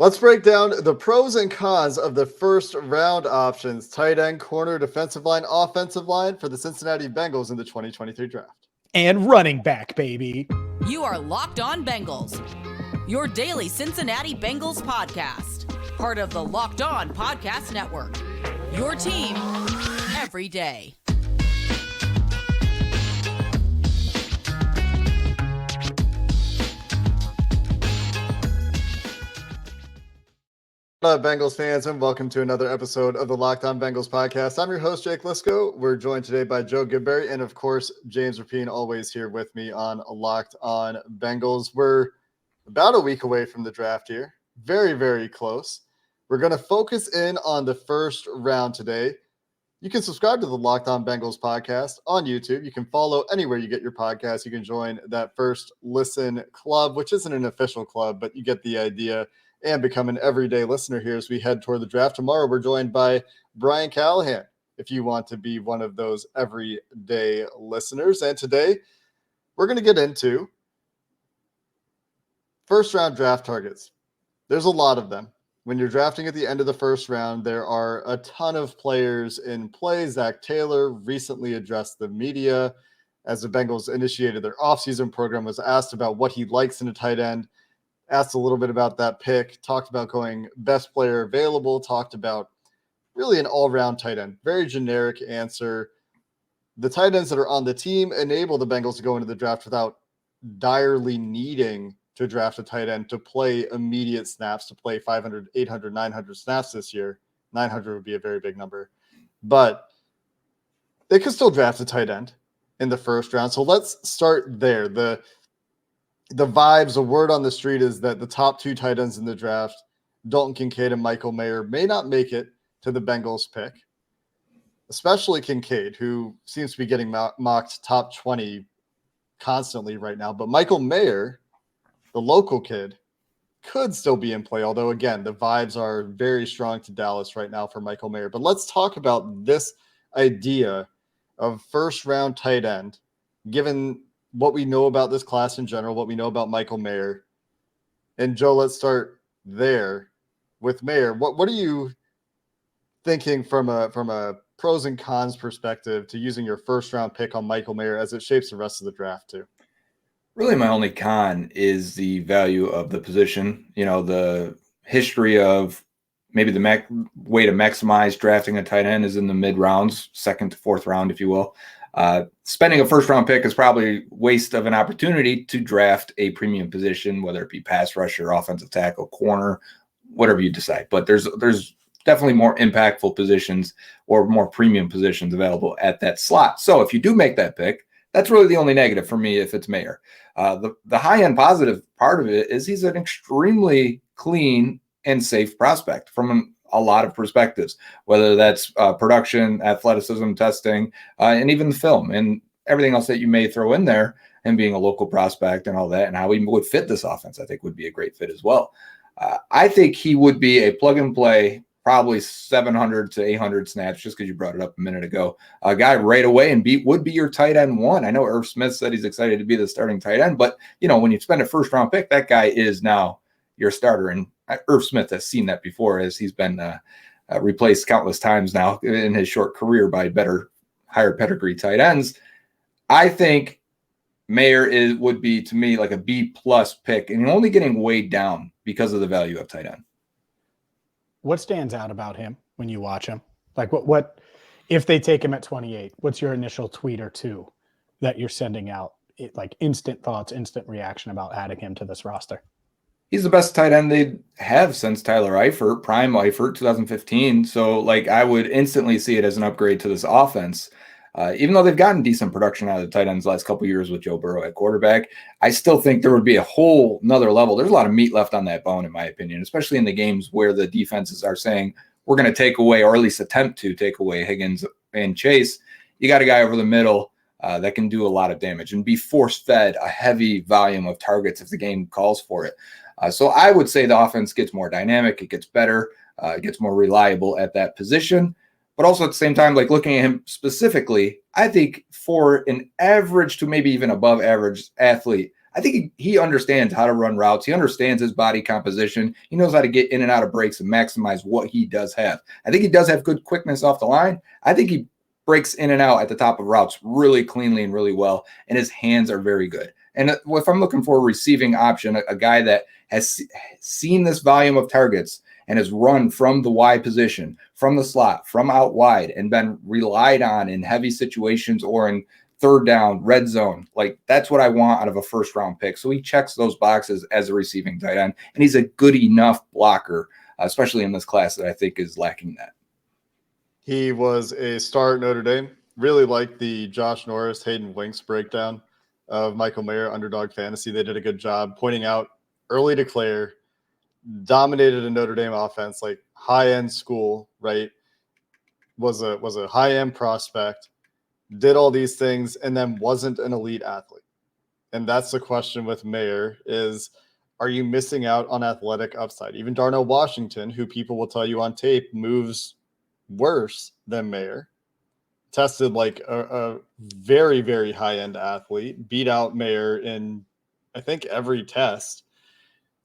Let's break down the pros and cons of the first round options: tight end, corner, defensive line, offensive line for the Cincinnati Bengals in the 2023 draft. And running back, baby. You are Locked On Bengals, your daily Cincinnati Bengals podcast, part of the Locked On Podcast Network, your team every day. Hello, Bengals fans, and welcome to another episode of the Locked On Bengals podcast. I'm your host, Jake Liscow. We're joined today by Joe Goodberry and, of course, James Rapien, always here with me on Locked On Bengals. We're about a week away from the draft here. Very, very close. We're going to focus in on the first round today. You can subscribe to the Locked On Bengals podcast on YouTube. You can follow anywhere you get your podcast. You can join that first listen club, which isn't an official club, but you get the idea, and become an everyday listener here as we head toward the draft. Tomorrow, we're joined by Brian Calijah, if you want to be one of those everyday listeners. And today, we're going to get into first-round draft targets. There's a lot of them. When you're drafting at the end of the first round, there are a ton of players in play. Zach Taylor recently addressed the media as the Bengals initiated their offseason program, was asked about what he likes in a tight end. Asked a little bit about that pick, talked about going best player available, talked about really an all-round tight end. Very generic answer. The tight ends that are on the team enable the Bengals to go into the draft without direly needing to draft a tight end to play immediate snaps, to play 500, 800, 900 snaps this year. 900 would be a very big number. But they could still draft a tight end in the first round. So let's start there. The vibes, a word on the street is that the top two tight ends in the draft, Dalton Kincaid and Michael Mayer, may not make it to the Bengals pick, especially Kincaid, who seems to be getting mocked top 20 constantly right now. But Michael Mayer, the local kid, could still be in play, although, again, the vibes are very strong to Dallas right now for Michael Mayer. But let's talk about this idea of first-round tight end, given what we know about this class in general, what we know about Michael Mayer. And Joe, let's start there with Mayer. What are you thinking from a pros and cons perspective to using your first round pick on Michael Mayer as it shapes the rest of the draft too? Really, my only con is the value of the position. You know, the history of maybe the way to maximize drafting a tight end is in the mid rounds, second to fourth round, if you will. Spending a first-round pick is probably waste of an opportunity to draft a premium position, whether it be pass rusher, offensive tackle, corner, whatever you decide. But there's definitely more impactful positions or more premium positions available at that slot. So if you do make that pick, that's really the only negative for me if it's Mayer. The high-end positive part of it is he's an extremely clean and safe prospect from a lot of perspectives, whether that's production, athleticism, testing, and even the film and everything else that you may throw in there, and being a local prospect and all that, and how he would fit this offense, I think would be a great fit as well. I think he would be a plug and play, probably 700 to 800 snaps, just because you brought it up a minute ago. A guy right away and would be your tight end one. I know Irv Smith said he's excited to be the starting tight end, but when you spend a first round pick, that guy is now your starter. And Irv Smith has seen that before, as he's been replaced countless times now in his short career by better, higher pedigree tight ends. I think Mayer would be, to me, like a B-plus pick, and only getting weighed down because of the value of tight end. What stands out about him when you watch him? Like what if they take him at 28, what's your initial tweet or two that you're sending out? Like instant thoughts, instant reaction about adding him to this roster? He's the best tight end they have since Tyler Eifert, prime Eifert, 2015. So, I would instantly see it as an upgrade to this offense. Even though they've gotten decent production out of the tight ends the last couple of years with Joe Burrow at quarterback, I still think there would be a whole nother level. There's a lot of meat left on that bone, in my opinion, especially in the games where the defenses are saying, we're going to take away, or at least attempt to take away, Higgins and Chase. You got a guy over the middle that can do a lot of damage and be force-fed a heavy volume of targets if the game calls for it. So I would say the offense gets more dynamic, it gets better, it gets more reliable at that position. But also at the same time, looking at him specifically, I think for an average to maybe even above average athlete, I think he understands how to run routes. He understands his body composition. He knows how to get in and out of breaks and maximize what he does have. I think he does have good quickness off the line. I think he breaks in and out at the top of routes really cleanly and really well, and his hands are very good. And if I'm looking for a receiving option, a guy that has seen this volume of targets and has run from the Y position, from the slot, from out wide, and been relied on in heavy situations or in third down, red zone, like that's what I want out of a first-round pick. So he checks those boxes as a receiving tight end, and he's a good enough blocker, especially in this class, that I think is lacking that. He was a star at Notre Dame. Really liked the Josh Norris, Hayden Winks breakdown of Michael Mayer, Underdog Fantasy. They did a good job pointing out early declare, dominated a Notre Dame offense, like high-end school, right? Was a high-end prospect, did all these things, and then wasn't an elite athlete. And that's the question with Mayer is, are you missing out on athletic upside? Even Darnell Washington, who people will tell you on tape moves worse than Mayer, tested like a very, very high-end athlete, beat out Mayer in, I think, every test.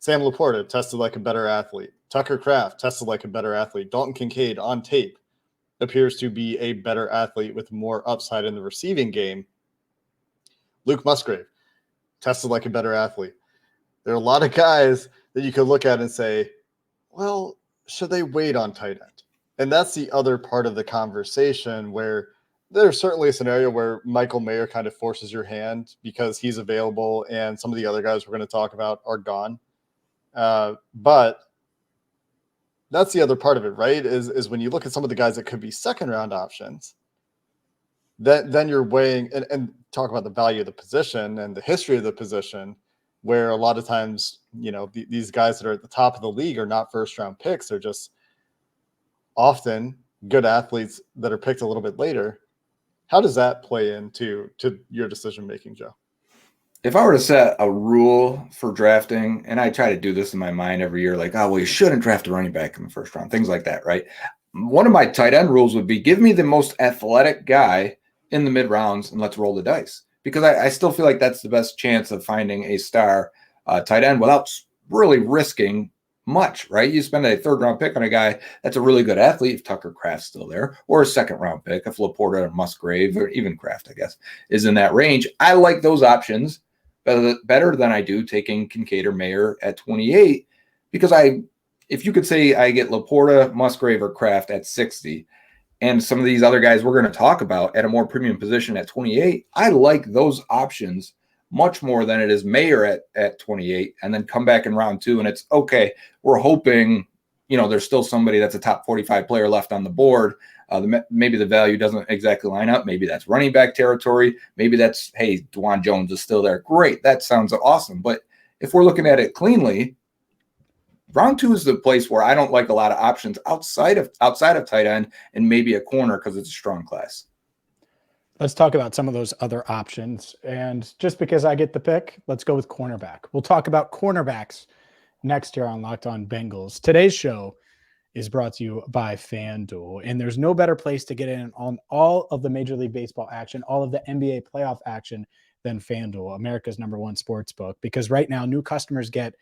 Sam Laporta tested like a better athlete. Tucker Kraft tested like a better athlete. Dalton Kincaid on tape appears to be a better athlete with more upside in the receiving game. Luke Musgrave tested like a better athlete. There are a lot of guys that you could look at and say, well, should they wait on tight end? And that's the other part of the conversation where there's certainly a scenario where Michael Mayer kind of forces your hand because he's available and some of the other guys we're going to talk about are gone. But that's the other part of it, right? Is when you look at some of the guys that could be second round options, then you're weighing and talk about the value of the position and the history of the position, where a lot of times, these guys that are at the top of the league are not first round picks. They're just often good athletes that are picked a little bit later. How does that play into your decision making, Joe? If I were to set a rule for drafting, and I try to do this in my mind every year, like, oh, well, you shouldn't draft a running back in the first round, things like that, right? One of my tight end rules would be give me the most athletic guy in the mid rounds and let's roll the dice, because I still feel like that's the best chance of finding a star tight end without really risking much, right? You spend a third round pick on a guy that's a really good athlete, if Tucker Kraft's still there, or a second round pick, if Laporta or Musgrave, or even Kraft, I guess, is in that range. I like those options better than I do taking Kincaid or Mayer at 28, because if you could say I get Laporta, Musgrave, or Kraft at 60, and some of these other guys we're going to talk about at a more premium position at 28, I like those options much more than it is Mayer at 28, and then come back in round 2 and it's okay. We're hoping, there's still somebody that's a top 45 player left on the board. Maybe the value doesn't exactly line up. Maybe that's running back territory. Maybe that's, hey, DeJuan Jones is still there. Great. That sounds awesome. But if we're looking at it cleanly, round 2 is the place where I don't like a lot of options outside of tight end and maybe a corner because it's a strong class. Let's talk about some of those other options. And just because I get the pick, let's go with cornerback. We'll talk about cornerbacks next year on Locked On Bengals. Today's show is brought to you by FanDuel. And there's no better place to get in on all of the Major League Baseball action, all of the NBA playoff action than FanDuel, America's #1 sports book. Because right now, new customers get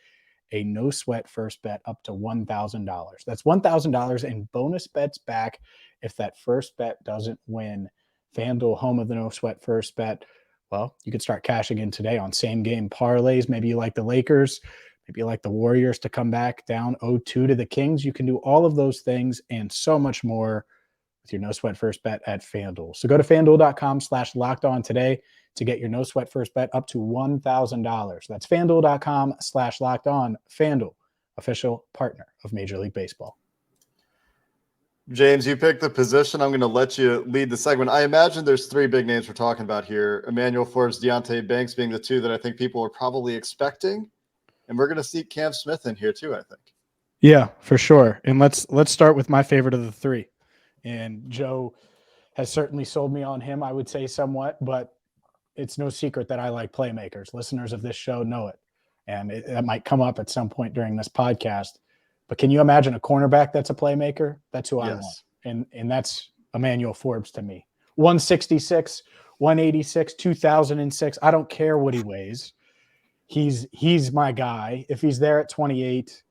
a no-sweat first bet up to $1,000. That's $1,000 in bonus bets back if that first bet doesn't win. FanDuel, home of the no-sweat first bet. Well, you could start cashing in today on same-game parlays. Maybe you like the Lakers. Maybe you like the Warriors to come back down 0-2 to the Kings. You can do all of those things and so much more with your no-sweat first bet at FanDuel. So go to FanDuel.com/LockedOn today to get your no-sweat first bet up to $1,000. That's FanDuel.com/LockedOn. FanDuel, official partner of Major League Baseball. James, you picked the position. I'm going to let you lead the segment. I imagine there's 3 big names we're talking about here. Emmanuel Forbes, Deonte Banks being the 2 that I think people are probably expecting. And we're going to see Cam Smith in here too, I think. Yeah, for sure. And let's start with my favorite of the 3. And Joe has certainly sold me on him, I would say somewhat, but it's no secret that I like playmakers. Listeners of this show know it. And that might come up at some point during this podcast. But can you imagine a cornerback that's a playmaker? That's who I want. And that's Emmanuel Forbes to me. 166, 186, 2006. I don't care what he weighs. he's my guy. If he's there at 28,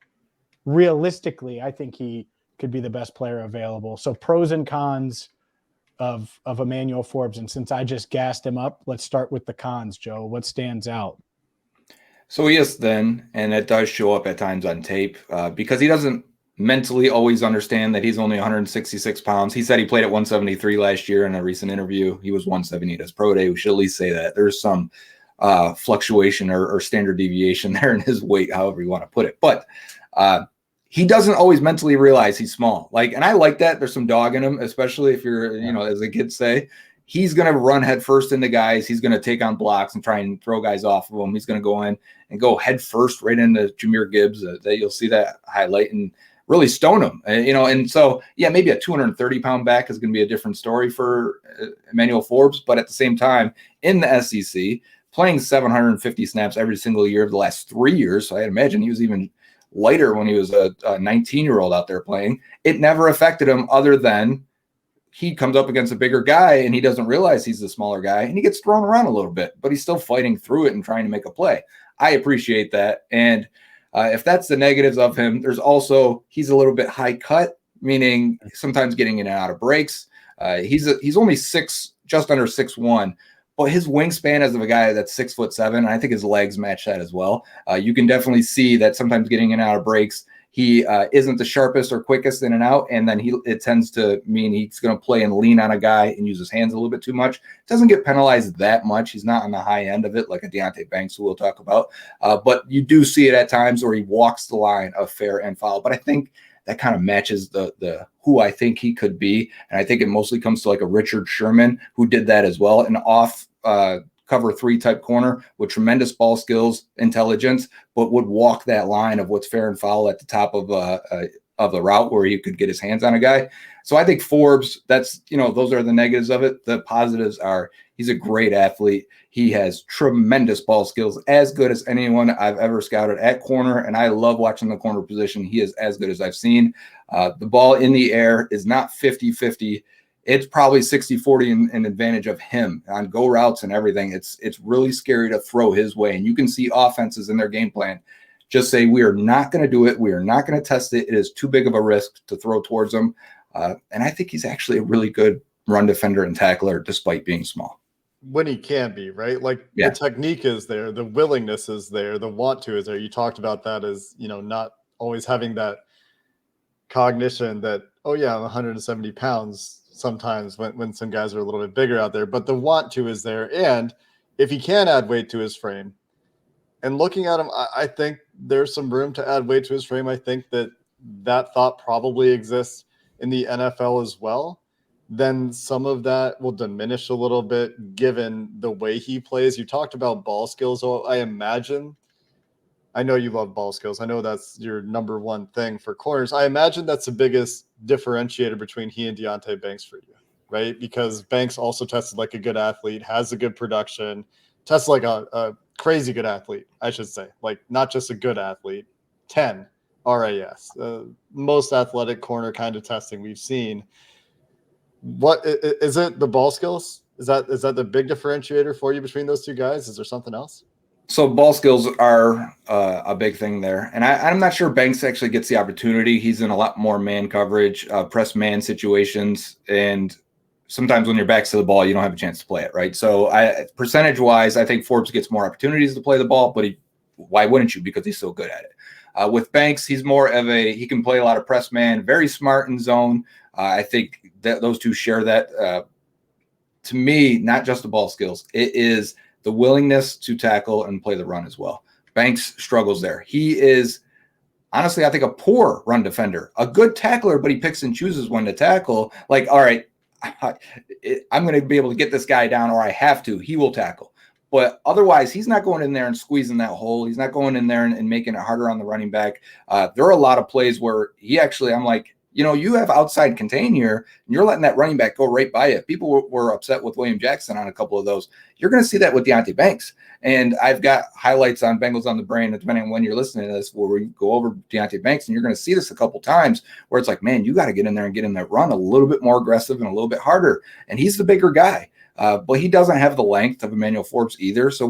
realistically, I think he could be the best player available. So pros and cons of Emmanuel Forbes. And since I just gassed him up, let's start with the cons, Joe. What stands out? So he is thin, and it does show up at times on tape because he doesn't mentally always understand that he's only 166 pounds. He said he played at 173 last year in a recent interview. He was 170 at his pro day. We should at least say that. There's some fluctuation or standard deviation there in his weight, however you want to put it. But he doesn't always mentally realize he's small. And I like that. There's some dog in him, especially if you're, as the kids say. He's going to run head first into guys. He's going to take on blocks and try and throw guys off of them. He's going to go in and go head first right into Jahmyr Gibbs. That you'll see that highlight and really stone him. And so, maybe a 230-pound back is going to be a different story for Emmanuel Forbes. But at the same time, in the SEC, playing 750 snaps every single year of the last 3 years, so I imagine he was even lighter when he was a 19-year-old out there playing. It never affected him other than he comes up against a bigger guy and he doesn't realize he's the smaller guy and he gets thrown around a little bit, but he's still fighting through it and trying to make a play. I appreciate that. And if that's the negatives of him, there's also, he's a little bit high cut, meaning sometimes getting in and out of breaks. He's only just under 6'1", but his wingspan as of a guy that's 6'7", and I think his legs match that as well. You can definitely see that sometimes getting in and out of breaks, he isn't the sharpest or quickest in and out, and then it tends to mean he's going to play and lean on a guy and use his hands a little bit too much. Doesn't get penalized that much. He's not on the high end of it like a Deonte Banks, who we'll talk about. But you do see it at times where he walks the line of fair and foul. But I think that kind of matches the who I think he could be, and I think it mostly comes to like a Richard Sherman who did that as well, an off cover 3 type corner with tremendous ball skills, intelligence, but would walk that line of what's fair and foul at the top of the route where he could get his hands on a guy. So I think Forbes, that's, those are the negatives of it. The positives are he's a great athlete. He has tremendous ball skills, as good as anyone I've ever scouted at corner. And I love watching the corner position. He is as good as I've seen. The ball in the air is not 50-50. It's probably 60-40 in advantage of him on go routes and everything. It's really scary to throw his way. And you can see offenses in their game plan just say, we are not going to do it. We are not going to test it. It is too big of a risk to throw towards him. And I think he's actually a really good run defender and tackler despite being small. When he can be, right? The technique is there. The willingness is there. The want to is there. You talked about that as, not always having that cognition that, oh yeah, I'm 170 pounds sometimes when some guys are a little bit bigger out there, but the want to is there. And if he can add weight to his frame, and looking at him, I think there's some room to add weight to his frame. I think that thought probably exists in the NFL as well. Then some of that will diminish a little bit given the way he plays. You talked about ball skills. So I know you love ball skills. I know that's your number one thing for corners. I imagine that's the biggest differentiator between he and Deonte Banks for you, right? Because Banks also tested like a good athlete, has a good production, tests like a crazy good athlete, I should say. Not just a good athlete, 10 RAS, most athletic corner kind of testing we've seen. What is it? The ball skills? Is that the big differentiator for you between those two guys? Is there something else? So ball skills are a big thing there. And I'm not sure Banks actually gets the opportunity. He's in a lot more man coverage, press man situations. And sometimes when your back's to the ball, you don't have a chance to play it, right? So percentage-wise, I think Forbes gets more opportunities to play the ball, but why wouldn't you? Because he's so good at it. With Banks, he's more of he can play a lot of press man, very smart in zone. I think that those two share that. To me, not just the ball skills. It is the willingness to tackle and play the run as well. Banks struggles there. He is, honestly, I think a poor run defender, a good tackler, but he picks and chooses when to tackle. All right, I'm going to be able to get this guy down, or I have to. He will tackle. But otherwise, he's not going in there and squeezing that hole. He's not going in there and making it harder on the running back. There are a lot of plays where I'm like, you have outside contain here, and you're letting that running back go right by you. People were upset with William Jackson on a couple of those. You're going to see that with Deonte Banks. And I've got highlights on Bengals on the Brain, depending on when you're listening to this, where we go over Deonte Banks, and you're going to see this a couple times where it's like, man, you got to get in there and get in that run a little bit more aggressive and a little bit harder. And he's the bigger guy. but he doesn't have the length of Emmanuel Forbes either. So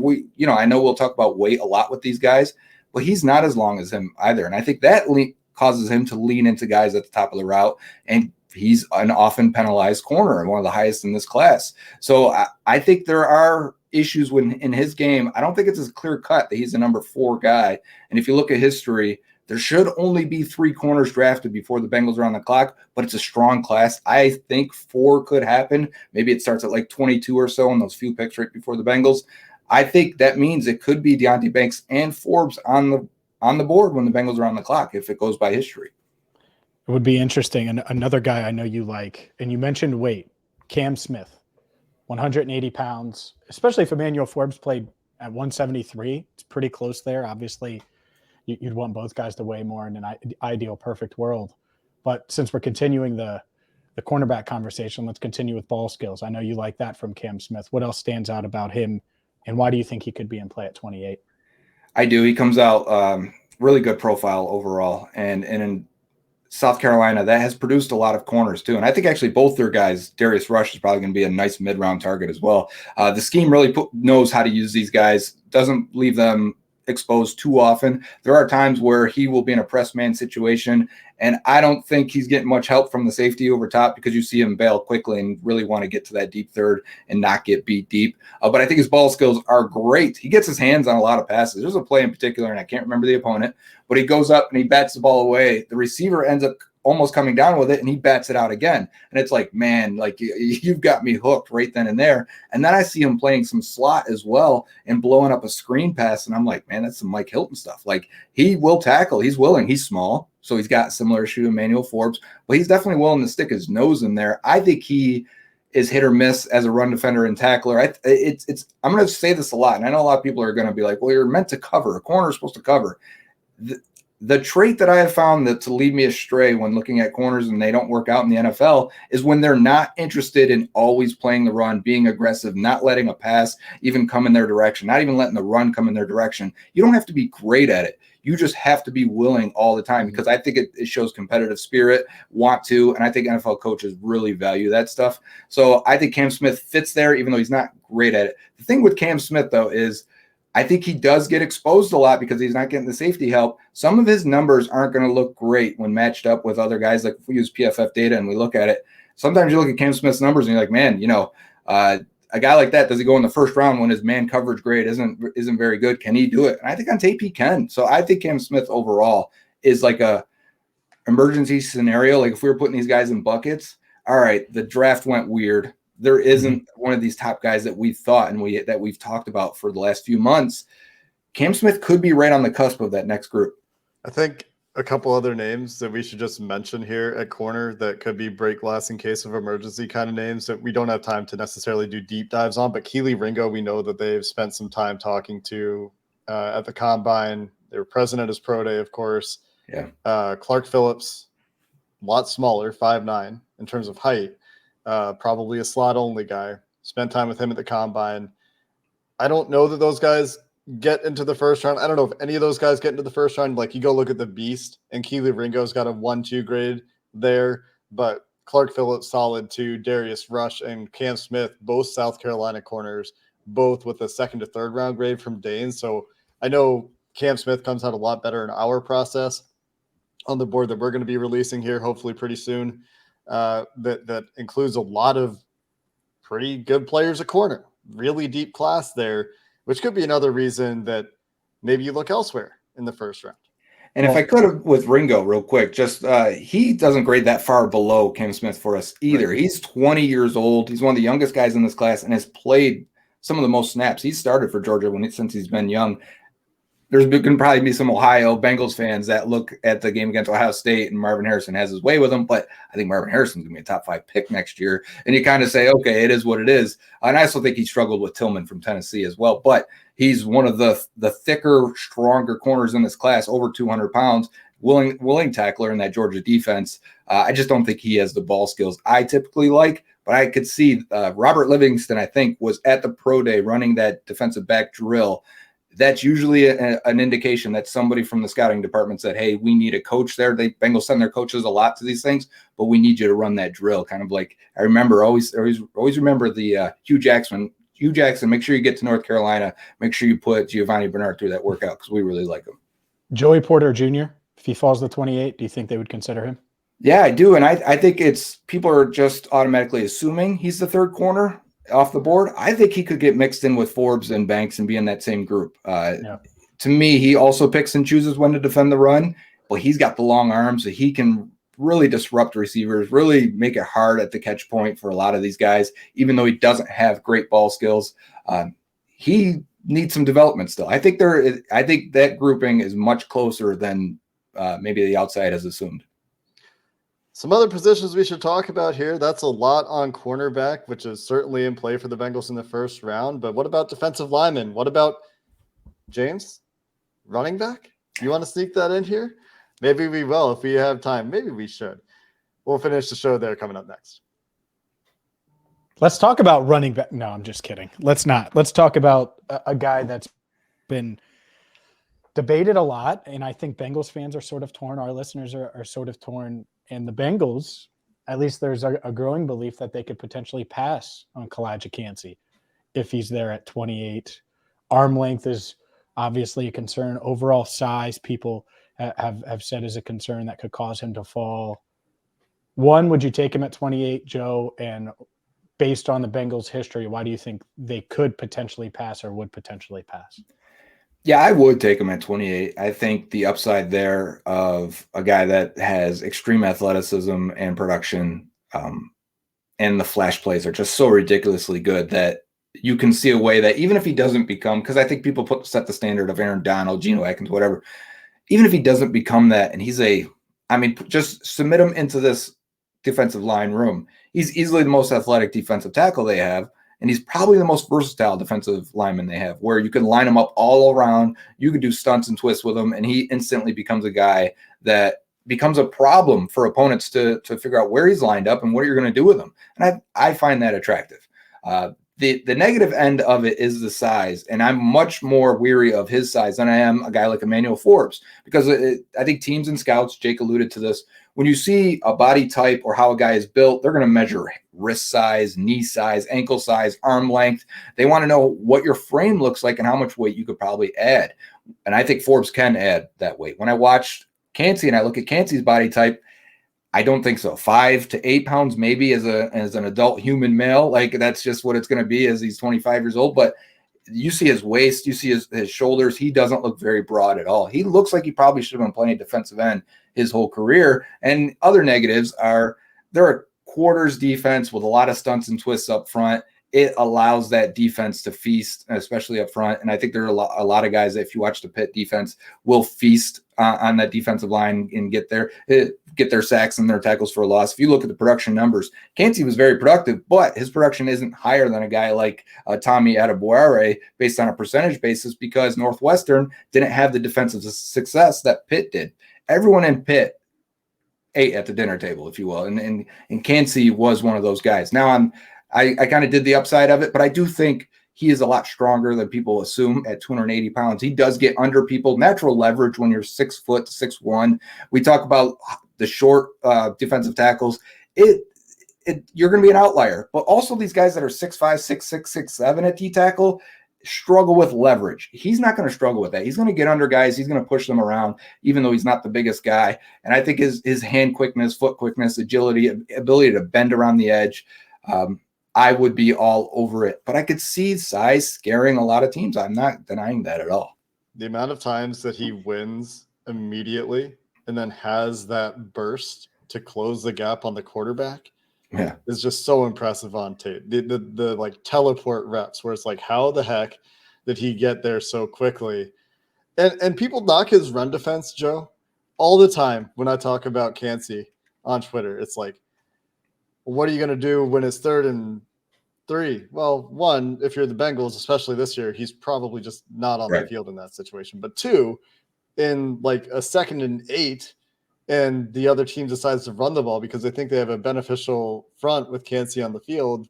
I know we'll talk about weight a lot with these guys, but he's not as long as him either. And I think that causes him to lean into guys at the top of the route, and he's an often penalized corner and one of the highest in this class. So I think there are issues in his game. I don't think it's as clear cut that he's a number 4 guy. And if you look at history, there should only be 3 corners drafted before the Bengals are on the clock, but it's a strong class. I think 4 could happen. Maybe it starts at like 22 or so in those few picks right before the Bengals. I think that means it could be Deonte Banks and Forbes on the board when the Bengals are on the clock, if it goes by history. It would be interesting. And another guy I know you like, and you mentioned weight, Cam Smith, 180 pounds, especially if Emmanuel Forbes played at 173. It's pretty close there. Obviously, you'd want both guys to weigh more in an ideal, perfect world. But since we're continuing the cornerback conversation, let's continue with ball skills. I know you like that from Cam Smith. What else stands out about him, and why do you think he could be in play at 28? I do. He comes out really good profile overall. And in South Carolina, that has produced a lot of corners too. And I think actually both their guys, Darius Rush is probably going to be a nice mid-round target as well. The scheme really knows how to use these guys, doesn't leave them exposed too often. There are times where he will be in a press man situation, and I don't think he's getting much help from the safety over top, because you see him bail quickly and really want to get to that deep third and not get beat deep. But I think his ball skills are great. He gets his hands on a lot of passes. There's a play in particular, and I can't remember the opponent, but he goes up and he bats the ball away. The receiver ends up almost coming down with it, and he bats it out again. And it's like, man, like you've got me hooked right then and there. And then I see him playing some slot as well and blowing up a screen pass. And I'm like, man, that's some Mike Hilton stuff. Like, he will tackle. He's willing. He's small, so he's got similar issue to Emmanuel Forbes, but he's definitely willing to stick his nose in there. I think he is hit or miss as a run defender and tackler. I'm going to say this a lot, and I know a lot of people are going to be like, well, you're meant to cover. A corner is supposed to cover. The trait that I have found that to lead me astray when looking at corners and they don't work out in the NFL is when they're not interested in always playing the run, being aggressive, not letting a pass even come in their direction, not even letting the run come in their direction. You don't have to be great at it. You just have to be willing all the time, because I think it shows competitive spirit, want to, and I think NFL coaches really value that stuff. So I think Cam Smith fits there, even though he's not great at it. The thing with Cam Smith, though, is I think he does get exposed a lot because he's not getting the safety help. Some of his numbers aren't going to look great when matched up with other guys. Like if we use PFF data and we look at it, sometimes you look at Cam Smith's numbers and you're like, man, a guy like that, does he go in the first round when his man coverage grade isn't very good? Can he do it? And I think on tape he can. So I think Cam Smith overall is like a emergency scenario. Like if we were putting these guys in buckets, all right, the draft went weird. There isn't one of these top guys that we thought and we've talked about for the last few months. Cam Smith could be right on the cusp of that next group. I think a couple other names that we should just mention here at corner that could be break glass in case of emergency kind of names that we don't have time to necessarily do deep dives on. But Kelee Ringo, we know that they've spent some time talking to at the combine. They were present at his pro day, of course. Yeah. Clark Phillips, a lot smaller, 5'9" in terms of height. Probably a slot only guy. Spent time with him at the combine. I don't know that those guys get into the first round. I don't know if any of those guys get into the first round. Like you go look at the beast, and Kelee Ringo's got a 1-2 grade there, but Clark Phillips solid 2, Darius Rush and Cam Smith, both South Carolina corners, both with a 2nd to 3rd round grade from Dane. So I know Cam Smith comes out a lot better in our process on the board that we're going to be releasing here, hopefully pretty soon. That includes a lot of pretty good players at corner, really deep class there, which could be another reason that maybe you look elsewhere in the first round. And if I could have with Ringo real quick, just he doesn't grade that far below Cam Smith for us either. Right. He's 20 years old. He's one of the youngest guys in this class and has played some of the most snaps. He's started for Georgia since he's been young. There's going to probably be some Ohio Bengals fans that look at the game against Ohio State and Marvin Harrison has his way with him, but I think Marvin Harrison's going to be a top 5 pick next year. And you kind of say, okay, it is what it is. And I also think he struggled with Tillman from Tennessee as well, but he's one of the thicker, stronger corners in this class, over 200 pounds, willing tackler in that Georgia defense. I just don't think he has the ball skills I typically like, but I could see Robert Livingston, I think, was at the pro day running that defensive back drill. that's usually an indication that somebody from the scouting department said, hey, we need a coach there. Bengals send their coaches a lot to these things, but we need you to run that drill. Kind of like, I remember always remember the Hugh Jackson, make sure you get to North Carolina. Make sure you put Giovanni Bernard through that workout because we really like him. Joey Porter Jr., if he falls to 28, do you think they would consider him? Yeah, I do. And I think people are just automatically assuming he's the third corner off the board. I think he could get mixed in with Forbes and Banks and be in that same group. To me, he also picks and chooses when to defend the run, but he's got the long arms that he can really disrupt receivers, really make it hard at the catch point for a lot of these guys, even though he doesn't have great ball skills. He needs some development still. I think that grouping is much closer than maybe the outside has assumed. Some other positions we should talk about here. That's a lot on cornerback, which is certainly in play for the Bengals in the first round. But what about defensive linemen? What about James, running back? You want to sneak that in here? Maybe we will if we have time. Maybe we should. We'll finish the show there coming up next. Let's talk about running back. No, I'm just kidding. Let's not. Let's talk about a guy that's been debated a lot, and I think Bengals fans are sort of torn. Our listeners are sort of torn. And the Bengals, at least there's a growing belief that they could potentially pass on Calijah Kancey if he's there at 28. Arm length is obviously a concern. Overall size, people have said is a concern that could cause him to fall. One, would you take him at 28, Joe? And based on the Bengals' history, why do you think they could potentially pass or would potentially pass? Yeah, I would take him at 28. I think the upside there of a guy that has extreme athleticism and production and the flash plays are just so ridiculously good that you can see a way that even if he doesn't become, because I think people set the standard of Aaron Donald, Geno Atkins, whatever, even if he doesn't become that, and just submit him into this defensive line room. He's easily the most athletic defensive tackle they have. And he's probably the most versatile defensive lineman they have, where you can line him up all around. You can do stunts and twists with him, and he instantly becomes a guy that becomes a problem for opponents to figure out where he's lined up and what you're going to do with him. And I find that attractive. The negative end of it is the size, and I'm much more weary of his size than I am a guy like Emmanuel Forbes, because I think teams and scouts, Jake alluded to this, when you see a body type or how a guy is built, they're going to measure wrist size, knee size, ankle size, arm length. They want to know what your frame looks like and how much weight you could probably add. And I think Forbes can add that weight. When I watched Kancey and I look at Kancey's body type, I don't think so. 5 to 8 pounds maybe as an adult human male. Like that's just what it's going to be as he's 25 years old. But you see his waist, you see his shoulders. He doesn't look very broad at all. He looks like he probably should have been playing defensive end his whole career. And other negatives are there are quarters defense with a lot of stunts and twists up front. It allows that defense to feast, especially up front. And I think there are a lot of guys that if you watch the Pitt defense will feast on that defensive line and get their sacks and their tackles for a loss. If you look at the production numbers, Kancey was very productive, but his production isn't higher than a guy like Tommy Adebawore based on a percentage basis because Northwestern didn't have the defensive success that Pitt did. Everyone in Pitt ate at the dinner table, if you will. And Kancey was one of those guys. Now I kind of did the upside of it, but I do think he is a lot stronger than people assume at 280 pounds. He does get under people. Natural leverage when you're 6 foot to 6'1". We talk about the short defensive tackles. You're going to be an outlier. But also these guys that are 6'5", 6'6", 6'7" at D-tackle struggle with leverage. He's not going to struggle with that. He's going to get under guys. He's going to push them around, even though he's not the biggest guy. And I think his hand quickness, foot quickness, agility, ability to bend around the edge, I would be all over it. But I could see size scaring a lot of teams. I'm not denying that at all. The amount of times that he wins immediately and then has that burst to close the gap on the quarterback is just so impressive on tape. The like teleport reps where it's like, how the heck did he get there so quickly? And people knock his run defense, Joe, all the time when I talk about Kancey on Twitter. It's like, what are you going to do when it's 3rd and 3? Well, one, if you're the Bengals, especially this year, he's probably just not on the field in that situation. But 2, in like a 2nd and 8, and the other team decides to run the ball because they think they have a beneficial front with Kancey on the field,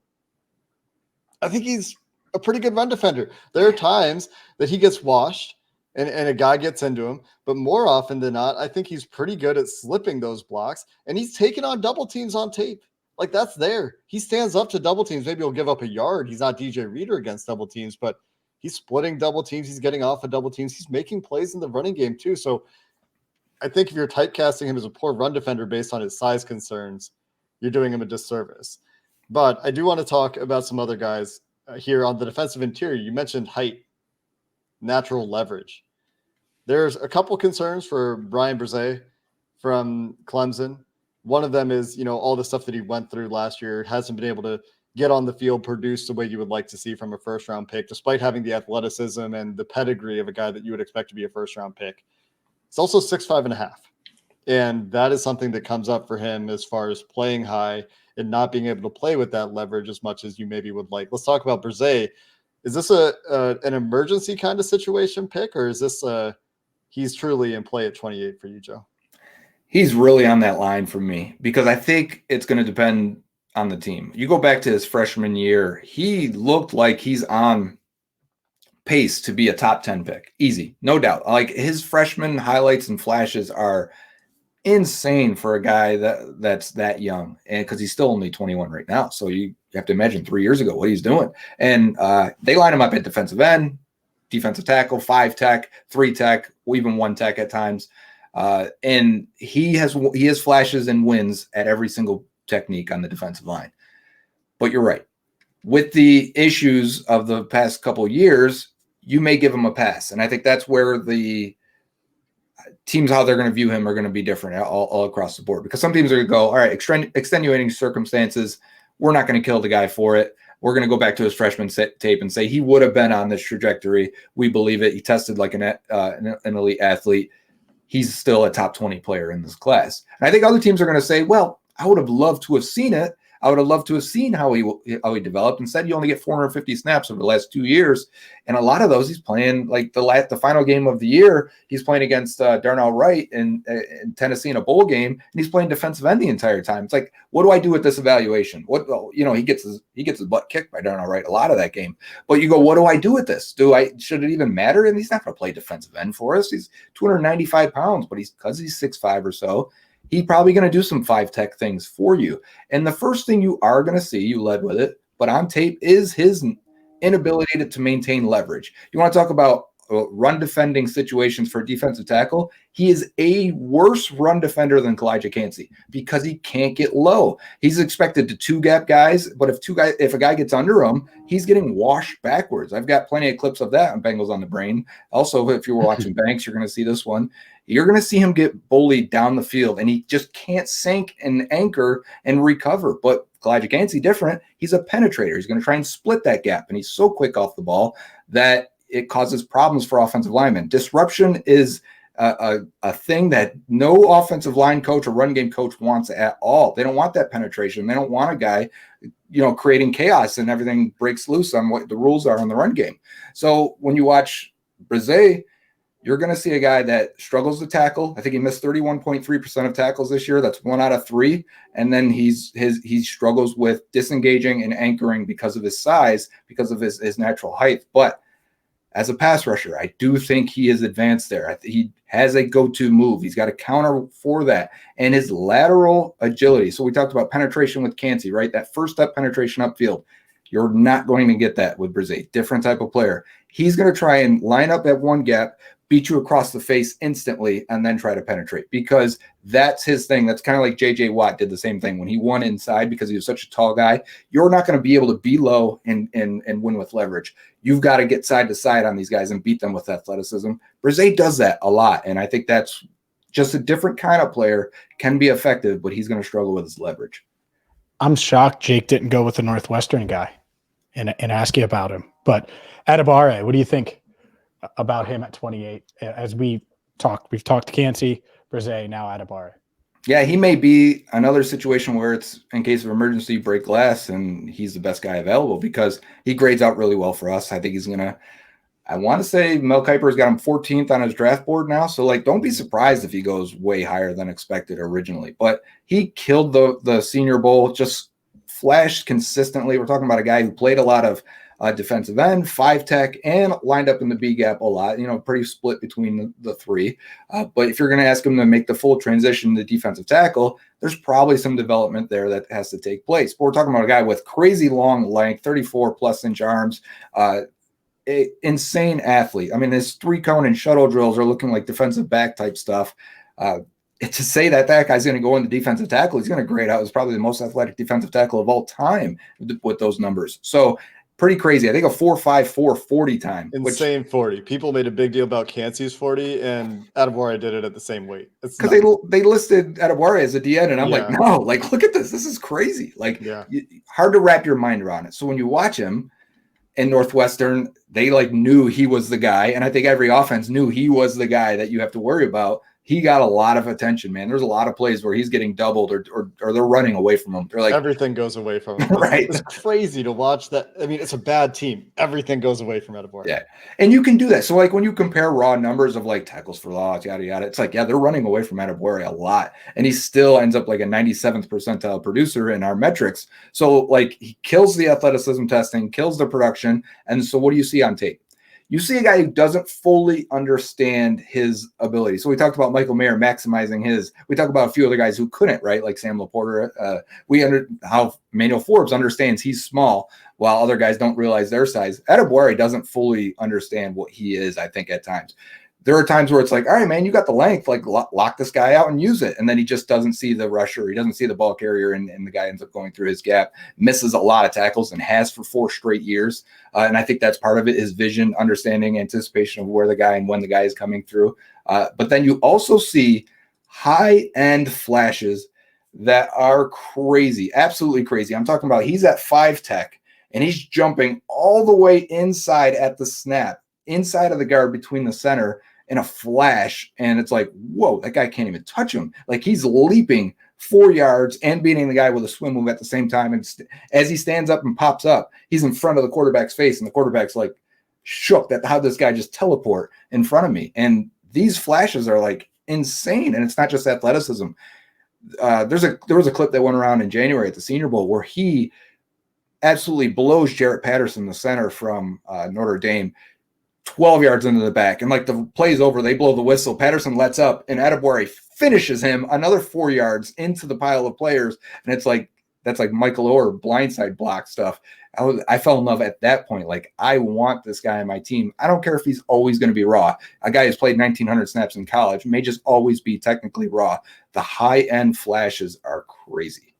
I think he's a pretty good run defender. There are times that he gets washed and a guy gets into him, but more often than not, I think he's pretty good at slipping those blocks, and he's taking on double teams on tape. Like, that's there. He stands up to double teams. Maybe he'll give up a yard. He's not DJ Reader against double teams, but he's splitting double teams. He's getting off of double teams. He's making plays in the running game too. So I think if you're typecasting him as a poor run defender based on his size concerns, you're doing him a disservice. But I do want to talk about some other guys here on the defensive interior. You mentioned height, natural leverage. There's a couple concerns for Bryan Bresee from Clemson. One of them is, all the stuff that he went through last year, hasn't been able to get on the field, produce the way you would like to see from a first-round pick, despite having the athleticism and the pedigree of a guy that you would expect to be a first-round pick. It's also 6'5.5", and that is something that comes up for him as far as playing high and not being able to play with that leverage as much as you maybe would like. Let's talk about Bresee. Is this an emergency kind of situation pick, or is this he's truly in play at 28 for you, Joe? He's really on that line for me because I think it's going to depend on the team. You go back to his freshman year, he looked like he's on pace to be a top 10 pick. Easy, no doubt. Like, his freshman highlights and flashes are insane for a guy that's that young, and because he's still only 21 right now. So you have to imagine 3 years ago what he's doing. And they line him up at defensive end, defensive tackle, 5 tech, 3 tech, even 1 tech at times. And he has flashes and wins at every single technique on the defensive line. But you're right. With the issues of the past couple of years, you may give him a pass. And I think that's where the teams, how they're going to view him, are going to be different all across the board. Because some teams are going to go, all right, extenuating circumstances, we're not going to kill the guy for it. We're going to go back to his freshman tape and say he would have been on this trajectory. We believe it. He tested like an elite athlete. He's still a top 20 player in this class. And I think other teams are going to say, well, I would have loved to have seen it. I would have loved to have seen how he developed. Instead, you only get 450 snaps over the last 2 years. And a lot of those, he's playing like the final game of the year. He's playing against Darnell Wright in Tennessee in a bowl game, and he's playing defensive end the entire time. It's like, what do I do with this evaluation? He gets his butt kicked by Darnell Wright a lot of that game. But you go, what do I do with this? Should it even matter? And he's not going to play defensive end for us. He's 295 pounds, but because he's 6'5" or so, he's probably going to do some 5 tech things for you. And the first thing you are going to see, you led with it, but on tape, is his inability to maintain leverage. You want to talk about run defending situations for defensive tackle? He is a worse run defender than Calijah Kancey because he can't get low. He's expected to 2-gap guys, but if a guy gets under him, he's getting washed backwards. I've got plenty of clips of that on Bengals on the Brain. Also, if you were watching Banks, you're going to see this one. You're going to see him get bullied down the field, and he just can't sink and anchor and recover. But Calijah Kancey, different. He's a penetrator. He's going to try and split that gap, and he's so quick off the ball that it causes problems for offensive linemen. Disruption is a thing that no offensive line coach or run game coach wants at all. They don't want that penetration. They don't want a guy, creating chaos and everything breaks loose on what the rules are in the run game. So when you watch Bresee, you're going to see a guy that struggles to tackle. I think he missed 31.3% of tackles this year. That's 1 out of 3. And then he struggles with disengaging and anchoring because of his size, because of his natural height. But as a pass rusher, I do think he is advanced there. He has a go-to move. He's got a counter for that. And his lateral agility. So we talked about penetration with Kancey, right? That first step penetration upfield. You're not going to get that with Bresee. Different type of player. He's going to try and line up at 1 gap, beat you across the face instantly, and then try to penetrate, because that's his thing. That's kind of like J.J. Watt did the same thing when he won inside because he was such a tall guy. You're not going to be able to be low and win with leverage. You've got to get side to side on these guys and beat them with athleticism. Bresee does that a lot, and I think that's just a different kind of player, can be effective, but he's going to struggle with his leverage. I'm shocked Jake didn't go with the Northwestern guy and ask you about him. But Adebawore, what do you think about him at 28? As we've talked to Kancey, Bresee, now Adebawore. Yeah, he may be another situation where it's in case of emergency, break glass, and he's the best guy available because he grades out really well for us. I think he's going to, I want to say Mel Kiper's got him 14th on his draft board now. So don't be surprised if he goes way higher than expected originally, but he killed the Senior Bowl, just flashed consistently. We're talking about a guy who played a lot of defensive end, 5-tech, and lined up in the B gap a lot, pretty split between the three. But if you're going to ask him to make the full transition to defensive tackle, there's probably some development there that has to take place. But we're talking about a guy with crazy long length, 34+ inch arms, insane athlete. I mean, his 3-cone and shuttle drills are looking like defensive back type stuff. To say that guy's going to go into defensive tackle, he's going to grade out as probably the most athletic defensive tackle of all time with those numbers. So pretty crazy. I think a 4.54 40 time. Insane 40. People made a big deal about Kancey's 40, and Adebawore did it at the same weight. Because they listed Adebawore as a DN, and I'm like, no, like, look at this. This is crazy. Like, hard to wrap your mind around it. So when you watch him in Northwestern, they like knew he was the guy, and I think every offense knew he was the guy that you have to worry about. He got a lot of attention, man. There's a lot of plays where he's getting doubled or they're running away from him. They're like, everything goes away from him. Right. It's crazy to watch that. I mean, it's a bad team. Everything goes away from Adebawore. Yeah. And you can do that. So like when you compare raw numbers of like tackles for loss, yada, yada, it's like, they're running away from Adebawore a lot. And he still ends up like a 97th percentile producer in our metrics. So like he kills the athleticism testing, kills the production. And so what do you see on tape? You see a guy who doesn't fully understand his ability. So we talked about Michael Mayer maximizing his. We talked about a few other guys who couldn't, right? Like Sam Laporta. How Emmanuel Forbes understands he's small, while other guys don't realize their size. Adebawore doesn't fully understand what he is, I think, at times. There are times where it's like, all right, man, you got the length, like lock this guy out and use it. And then he just doesn't see the rusher. He doesn't see the ball carrier, and the guy ends up going through his gap, misses a lot of tackles and has for 4 straight years. And I think that's part of it, his vision, understanding, anticipation of where the guy and when the guy is coming through. But then you also see high-end flashes that are crazy, absolutely crazy. I'm talking about he's at 5-tech, and he's jumping all the way inside at the snap, inside of the guard between the center, in a flash, and it's like, whoa, that guy can't even touch him. Like he's leaping 4 yards and beating the guy with a swim move at the same time. And as he stands up and pops up, he's in front of the quarterback's face, and the quarterback's like shook that how this guy just teleport in front of me. And these flashes are like insane, and it's not just athleticism. There was a clip that went around in January at the Senior Bowl where he absolutely blows Jarrett Patterson, the center from Notre Dame, 12 yards into the back, and like the play's over, they blow the whistle. Patterson lets up, and Adebawore finishes him another 4 yards into the pile of players. And it's like, that's like Michael Orr blindside block stuff. I fell in love at that point. Like, I want this guy on my team. I don't care if he's always going to be raw. A guy who's played 1,900 snaps in college may just always be technically raw. The high-end flashes are crazy.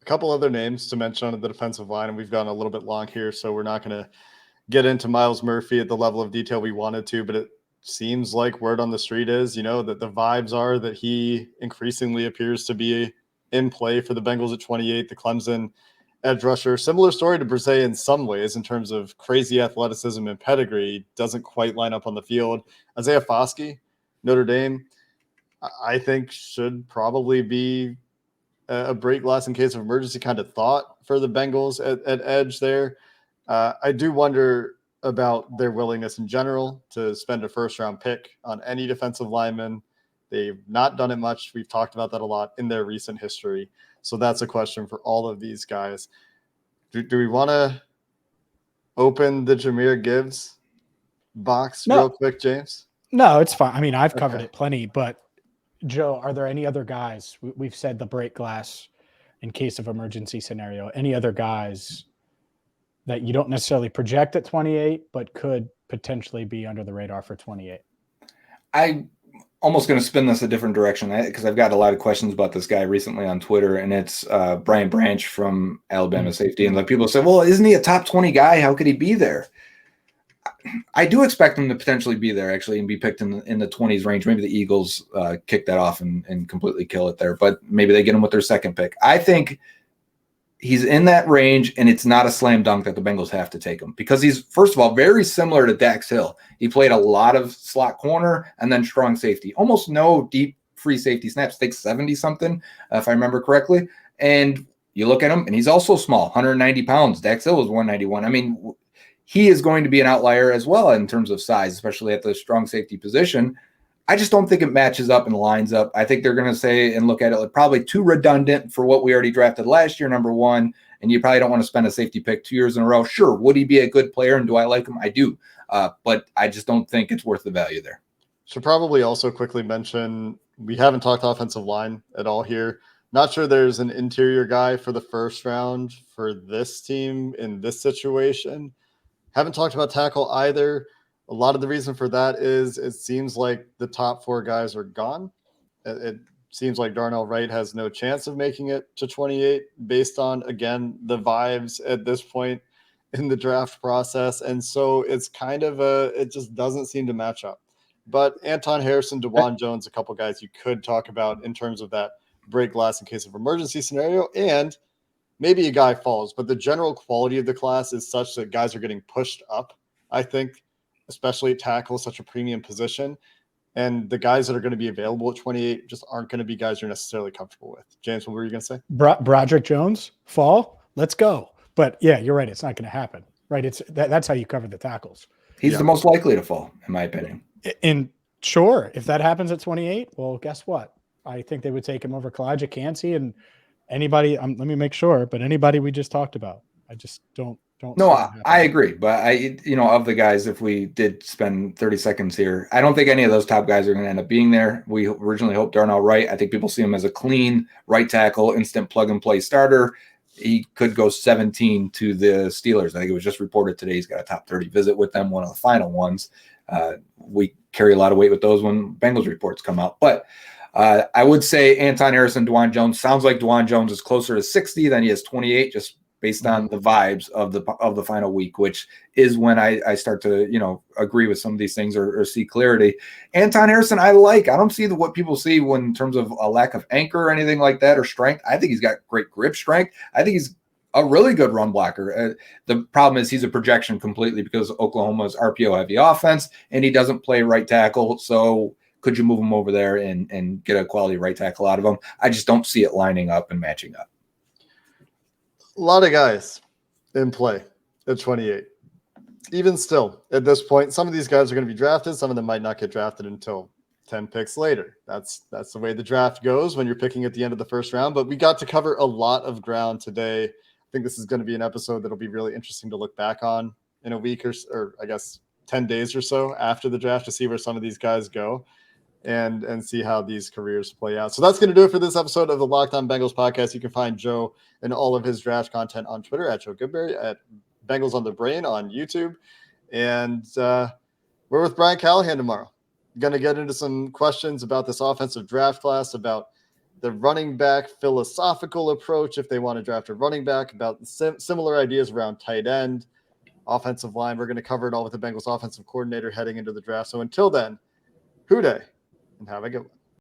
A couple other names to mention on the defensive line, and we've gone a little bit long here, so we're not going to get into Miles Murphy at the level of detail we wanted to, but it seems like word on the street is, that the vibes are that he increasingly appears to be in play for the Bengals at 28, the Clemson edge rusher. Similar story to Bresee in some ways in terms of crazy athleticism and pedigree. Doesn't quite line up on the field. Isaiah Foskey, Notre Dame, I think should probably be a break glass in case of emergency kind of thought for the Bengals at edge there. I do wonder about their willingness in general to spend a first-round pick on any defensive lineman. They've not done it much. We've talked about that a lot in their recent history. So that's a question for all of these guys. Do we want to open the Jahmyr Gibbs box real quick, James? No, it's fine. I mean, I've covered it plenty. But, Joe, are there any other guys? We've said the break glass in case of emergency scenario. Any other guys that you don't necessarily project at 28, but could potentially be under the radar for 28? I'm almost going to spin this a different direction because I've got a lot of questions about this guy recently on Twitter, and it's Brian Branch from Alabama safety. And like people say, well, isn't he a top 20 guy? How could he be there? I do expect him to potentially be there actually and be picked in the 20s range. Maybe the Eagles kick that off and completely kill it there, but maybe they get him with their second pick. I think he's in that range, and it's not a slam dunk that the Bengals have to take him because he's, first of all, very similar to Dax Hill. He played a lot of slot corner and then strong safety. Almost no deep free safety snaps. I think 70-something, if I remember correctly. And you look at him, and he's also small, 190 pounds. Dax Hill was 191. I mean, he is going to be an outlier as well in terms of size, especially at the strong safety position. I just don't think it matches up and lines up. I think they're going to say and look at it like probably too redundant for what we already drafted last year, number one. And you probably don't want to spend a safety pick 2 years in a row. Sure, would he be a good player, and do I like him? I do. But I just don't think it's worth the value there. Should probably also quickly mention we haven't talked offensive line at all here. Not sure there's an interior guy for the first round for this team in this situation. Haven't talked about tackle either. A lot of the reason for that is it seems like the top 4 guys are gone. It seems like Darnell Wright has no chance of making it to 28 based on, again, the vibes at this point in the draft process. And so it's kind of it just doesn't seem to match up. But Anton Harrison, DeJuan Jones, a couple guys you could talk about in terms of that break glass in case of emergency scenario. And maybe a guy falls, but the general quality of the class is such that guys are getting pushed up, I think, especially at tackle, such a premium position. And the guys that are going to be available at 28 just aren't going to be guys you're necessarily comfortable with. James, what were you going to say? Broderick Jones, fall, let's go. But yeah, you're right. It's not going to happen, right? That's how you cover the tackles. He's the most likely to fall, in my opinion. And sure, if that happens at 28, well, guess what? I think they would take him over Calijah Kancey and anybody. Let me make sure, but anybody we just talked about, I just don't. No, I agree. But of the guys, if we did spend 30 seconds here, I don't think any of those top guys are going to end up being there. We originally hoped Darnell Wright. I think people see him as a clean right tackle, instant plug and play starter. He could go 17 to the Steelers. I think it was just reported today he's got a top 30 visit with them, one of the final ones. We carry a lot of weight with those when Bengals reports come out. But I would say Anton Harrison, DeJuan Jones. Sounds like DeJuan Jones is closer to 60 than he is 28, just based on the vibes of the final week, which is when I start to agree with some of these things or see clarity. Anton Harrison, I don't see what people see when in terms of a lack of anchor or anything like that or strength. I think he's got great grip strength. I think he's a really good run blocker. The problem is he's a projection completely because Oklahoma's RPO heavy offense and he doesn't play right tackle. So could you move him over there and get a quality right tackle out of him? I just don't see it lining up and matching up. A lot of guys in play at 28. Even still, at this point, some of these guys are going to be drafted. Some of them might not get drafted until 10 picks later. That's the way the draft goes when you're picking at the end of the first round. But we got to cover a lot of ground today. I think this is going to be an episode that'll be really interesting to look back on in a week or I guess 10 days or so after the draft to see where some of these guys go and see how these careers play out. So that's going to do it for this episode of the Locked On Bengals podcast. You can find Joe and all of his draft content on Twitter at Joe Goodberry, at Bengals on the Brain on YouTube. And we're with Brian Callahan tomorrow. Going to get into some questions about this offensive draft class, about the running back philosophical approach if they want to draft a running back, about similar ideas around tight end, offensive line. We're going to cover it all with the Bengals offensive coordinator heading into the draft. So until then, hoo day and have a good one.